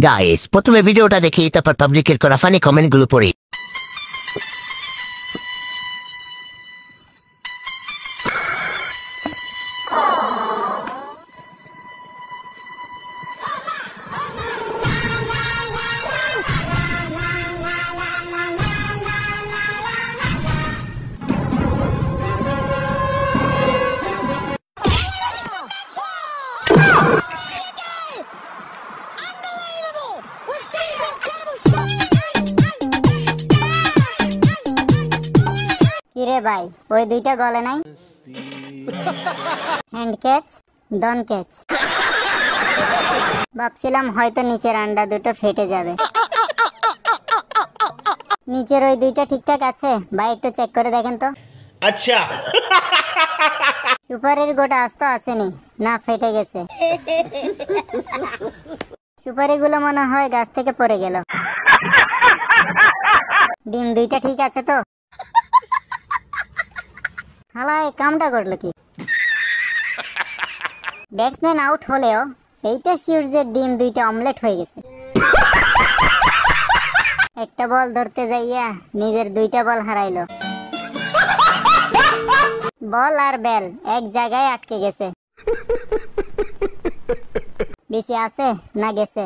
Guys প্রথমে ভিডিওটা দেখি, তারপর পাবলিকের করা ফানি কমেন্টগুলো পড়ি। কিরে ভাই, ওই দুইটা গলে নাই? হ্যান্ড ক্যাচ, ডন ক্যাচ। ভাবছিলাম হয়তো নিচের আন্ডা দুটো ফেটে যাবে। নিচের ওই দুইটা ঠিকঠাক আছে ভাই, একটু চেক করে দেখেন তো। আচ্ছা, সুপারির গোটা আস্ত আসেনি, না ফেটে গেছে। সুপারিগুলো মনে হয় গাছ থেকে পড়ে গেল। ডিম দুইটা ঠিক আছে তো? হালায় কামটা করলো কি? ব্যাটসম্যান আউট হলেও এইটা শিওর যে ডিম দুইটা অমলেট হয়ে গেছে। একটা বল ধরতে যাইয়া নিজের দুইটা বল হারাইলো। বল আর বেল এক জায়গায় আটকে গেছে। বেশি আছে না গেছে?